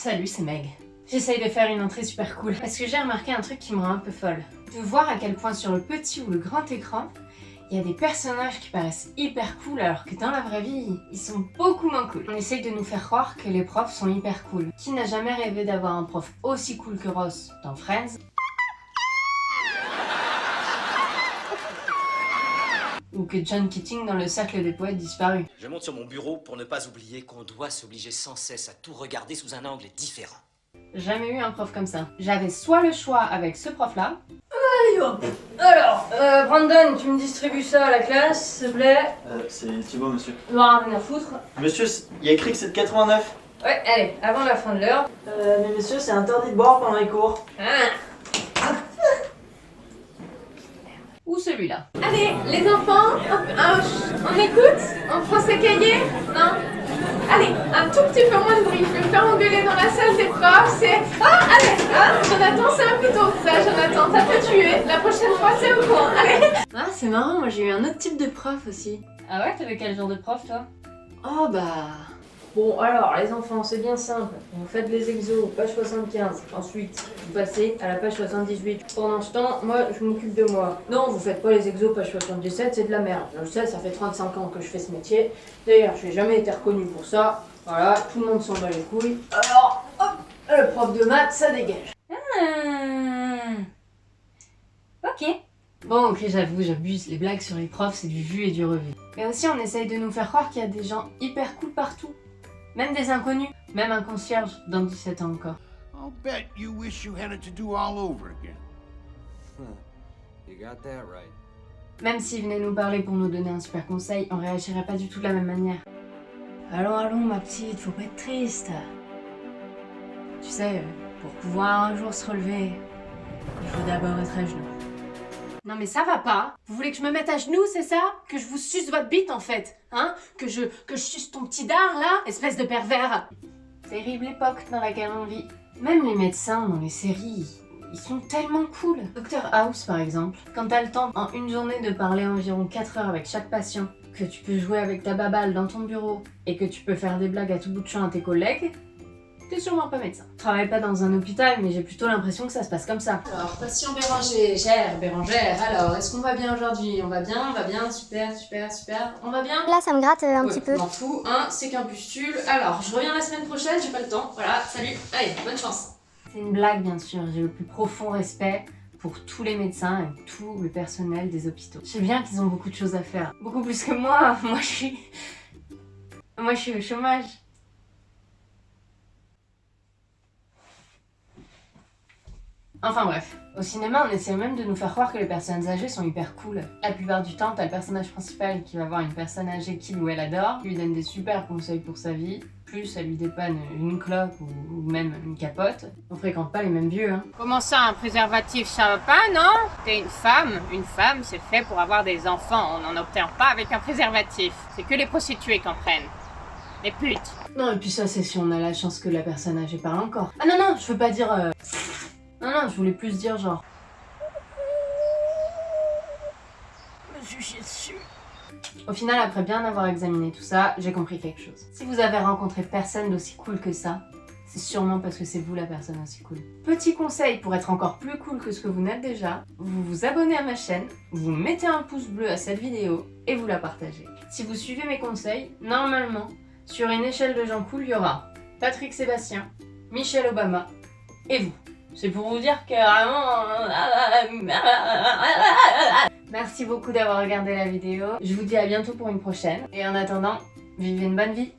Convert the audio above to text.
Salut, c'est Meg. J'essaye de faire une entrée super cool parce que j'ai remarqué un truc qui me rend un peu folle. De voir à quel point sur le petit ou le grand écran, il y a des personnages qui paraissent hyper cool alors que dans la vraie vie, ils sont beaucoup moins cool. On essaye de nous faire croire que les profs sont hyper cool. Qui n'a jamais rêvé d'avoir un prof aussi cool que Ross dans Friends ? Ou que John Keating dans le cercle des poètes disparus. Je monte sur mon bureau pour ne pas oublier qu'on doit s'obliger sans cesse à tout regarder sous un angle différent. Jamais eu un prof comme ça. J'avais soit le choix avec ce prof-là. Allez hop. Alors, Brandon, tu me distribues ça à la classe, s'il te plaît. C'est Thibaut, monsieur. Non, rien à foutre. Monsieur, il y a écrit que c'est de 89. Ouais, allez, avant la fin de l'heure. Mais monsieur, c'est interdit de boire pendant les cours. Ah. Ou celui-là. Allez, les enfants, on écoute? On prend ses cahiers? Non? Allez, un tout petit peu moins de bruit. Je vais me faire engueuler dans la salle des profs. C'est... Ah, allez, Jonathan, c'est un plutôt ça, Jonathan. T'as pas tué. La prochaine fois, c'est au coin. Allez. Ah, c'est marrant, moi j'ai eu un autre type de prof aussi. Ah ouais, t'avais quel genre de prof toi ? Oh bah... Bon, alors, les enfants, c'est bien simple. Vous faites les exos, page 75. Ensuite, vous passez à la page 78. Pendant ce temps, moi, je m'occupe de moi. Non, vous faites pas les exos, page 77, c'est de la merde. Je le sais, ça fait 35 ans que je fais ce métier. D'ailleurs, je n'ai jamais été reconnu pour ça. Voilà, tout le monde s'en bat les couilles. Alors, hop, le prof de maths, ça dégage. Ok. Bon, ok, j'avoue, j'abuse. Les blagues sur les profs, c'est du vu et du revu. Mais aussi, on essaye de nous faire croire qu'il y a des gens hyper cool partout. Même des inconnus. Même un concierge dans 17 ans encore. I'll bet you wish you had it to do all over again. You got that right. Même s'ils venaient nous parler pour nous donner un super conseil, on réagirait pas du tout de la même manière. Allons, allons, ma petite, faut pas être triste. Tu sais, pour pouvoir un jour se relever, il faut d'abord être à genoux. Non mais ça va pas. Vous voulez que je me mette à genoux, c'est ça ? Que je vous suce votre bite en fait, hein ? Que je suce ton petit dard là, espèce de pervers. Terrible époque dans laquelle on vit. Même les médecins dans les séries, ils sont tellement cool. Dr House par exemple, quand t'as le temps en une journée de parler environ 4 heures avec chaque patient, que tu peux jouer avec ta baballe dans ton bureau et que tu peux faire des blagues à tout bout de champ à tes collègues, t'es sûrement pas médecin. Je travaille pas dans un hôpital, mais j'ai plutôt l'impression que ça se passe comme ça. Alors, patient Bérangère, alors, est-ce qu'on va bien aujourd'hui ? On va bien, super, on va bien ? Là, ça me gratte un petit peu. Je m'en fous, c'est qu'un pustule. Alors, je reviens la semaine prochaine, j'ai pas le temps. Voilà, salut, allez, bonne chance. C'est une blague, bien sûr, j'ai le plus profond respect pour tous les médecins et tout le personnel des hôpitaux. Je sais bien qu'ils ont beaucoup de choses à faire. Beaucoup plus que moi, moi je suis au chômage. Enfin bref, au cinéma on essaie même de nous faire croire que les personnes âgées sont hyper cool. La plupart du temps t'as le personnage principal qui va voir une personne âgée qu'il ou elle adore, lui donne des super conseils pour sa vie, plus elle lui dépanne une clope ou même une capote. On fréquente pas les mêmes vieux hein. Comment ça, un préservatif ça va pas, non ? T'es une femme c'est fait pour avoir des enfants, on n'en obtient pas avec un préservatif. C'est que les prostituées qu'en prennent. Les putes. Non et puis ça c'est si on a la chance que la personne âgée parle encore. Ah non, je veux pas dire... Non, je voulais plus dire genre... Je me suis chié dessus. Au final, après bien avoir examiné tout ça, j'ai compris quelque chose. Si vous avez rencontré personne d'aussi cool que ça, c'est sûrement parce que c'est vous la personne aussi cool. Petit conseil pour être encore plus cool que ce que vous n'êtes déjà, vous vous abonnez à ma chaîne, vous mettez un pouce bleu à cette vidéo et vous la partagez. Si vous suivez mes conseils, normalement, sur une échelle de gens cool, il y aura Patrick Sébastien, Michelle Obama et vous. C'est pour vous dire que vraiment... Merci beaucoup d'avoir regardé la vidéo. Je vous dis à bientôt pour une prochaine. Et en attendant, vivez une bonne vie.